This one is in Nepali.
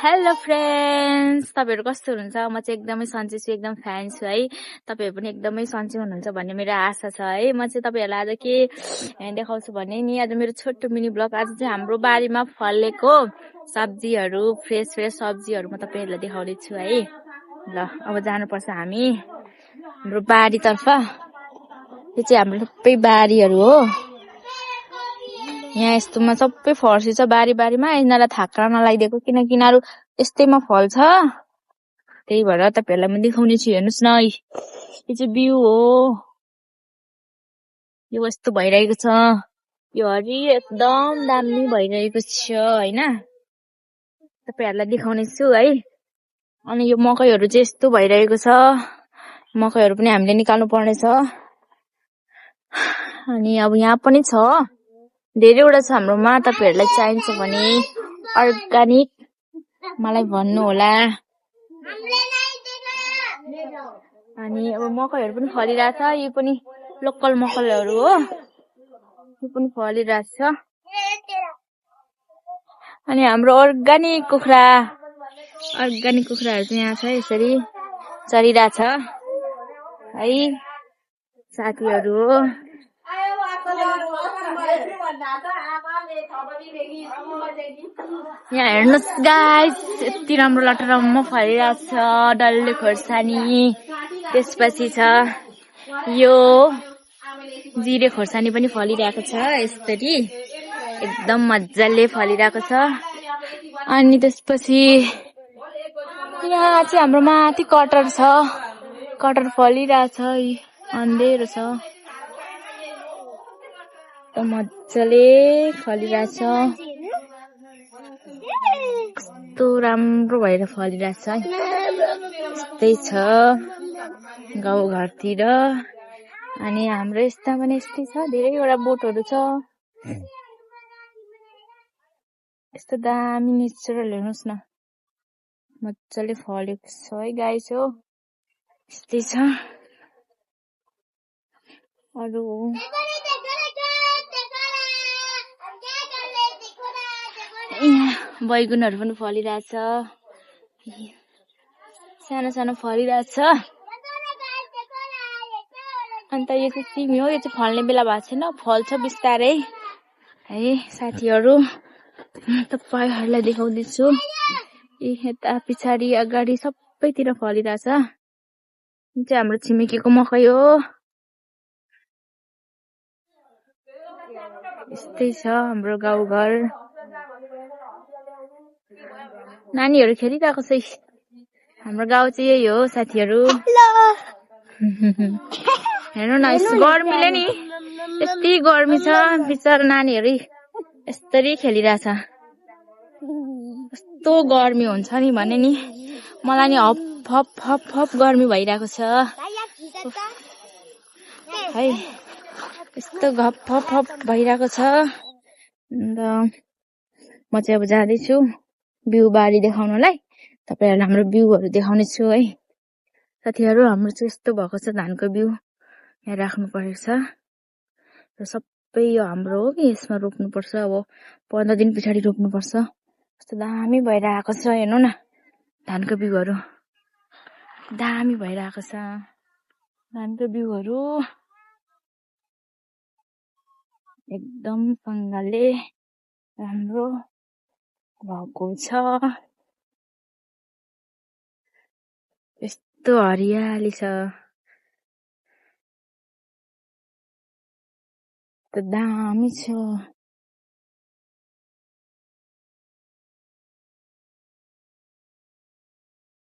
हेलो फ्रेन्ड्स, तपाईहरु कस्तो हुनुहुन्छ? म चाहिँ एकदमै सन्चै छु, एकदम फ्यान छु है। तपाईहरु पनि एकदमै सन्चै हुनुहुन्छ भन्ने मेरो आशा छ है। म चाहिँ तपाईहरुलाई आज के देखाउँछु भने नि, आज मेरो छोटो मिनी ब्लग। आज चाहिँ हाम्रो बारीमा फलेको सब्जीहरु, फ्रेश सब्जीहरु म तपाईहरुलाई देखाउने छु है। ल, अब जानुपर्छ हामी हाम्रो बारीतर्फ। यो चाहिँ हाम्रो सबै बारीहरु हो। यहाँ यस्तोमा सबै फर्सी छ बारीमा। यिनीहरूलाई थाक्रा नलाइदिएको किनकि यिनीहरू यस्तैमा फल्छ। त्यही भएर तपाईहरुलाई म देखाउने छु। हेर्नुस् न, यो चाहिँ बिउ हो। यो यस्तो भइरहेको छ। यो हरि एकदम दामी भइरहेको छ हैन। तपाईहरुलाई देखाउने छु है। अनि यो मकैहरु चाहिँ यस्तो भइरहेको छ। मकैहरु पनि हामीले निकाल्नु पर्ने छ। अनि अब यहाँ पनि छ, धेरैवटा छ हाम्रोमा। तपाईहरुलाई चाहिन्छ भने अर्गानिक मलाई भन्नु होला। अनि अब मकैहरु पनि फलिरहेछ। यो पनि लोकल मकैहरु हो। यो पनि फलिरहेछ। अनि हाम्रो अर्गानिक कुखुराहरु चाहिँ यहाँ छ, यसरी चरिरहेछ है साथीहरु हो। यहाँ हेर्नुस् गाइस, यति राम्रो लटरम्म फलिरहेछ डल्ले खोर्सानी। त्यसपछि छ यो जिरे खोर्सानी पनि फलिरहेको छ यसरी एकदम मज्जाले फलिरहेको छ। अनि त्यसपछि यहाँ चाहिँ हाम्रो माथि कटहर छ। कटहर फलिरहेछ, अँधेरो छ, मज्जाले फलिरहेछ। कस्तो राम्रो भएर फलिरहेछ है। यस्तै छ गाउँघरतिर। अनि हाम्रो यस्ता पनि यस्तै छ, धेरैवटा बोटहरु छ। यस्तो दामी नेचुरल हेर्नुस् न, मज्जाले फलेको छ है गाइस हो। यस्तै छ। अरु बैगुनहरु पनि फलिरहेछ, सानो फलिरहेछ। अन्त यो चाहिँ सिमी हो। यो चाहिँ फल्ने बेला भएको छैन, फल्छ बिस्तारै है साथीहरु। तपाईहरुलाई देखाउँदैछु। यता पछाडी अगाडि सबैतिर फलिरहेछ। यो चाहिँ हाम्रो छिमेकीको मकै हो। यस्तै छ हाम्रो गाउँघर। नानीहरु खेलिरहेको छ। हाम्रो गाउँ चाहिँ यही हो साथीहरु। हेर्नु न, गर्मीले नि यति गर्मी छ, बिचारा नानीहरु यस्तरी खेलिरहेछ। कस्तो गर्मी हुन्छ नि भने नि, मलाई नि हप गर्मी भइरहेको छ है। यस्तो हप भइरहेको छ। अन्त म चाहिँ अब जाँदैछु बिउ बारी देखाउनलाई। तपाईहरुलाई हाम्रो बिउहरु देखाउने छु है साथीहरु। हाम्रो चाहिँ यस्तो भएको छ, धानको बिउ यहाँ राख्नु परेको छ र सबै यो हाम्रो हो कि यसमा रोप्नु पर्छ। अब 15 दिन पछाडी रोप्नु पर्छ। कस्तो दामी भइरहेको छ हेर्नु न, धानको बिउहरु दामी भइरहेको छ। धानको बिउहरु एकदम सँगले राम्रो भएको छ। यस्तो हरियाली छ, दामी छ।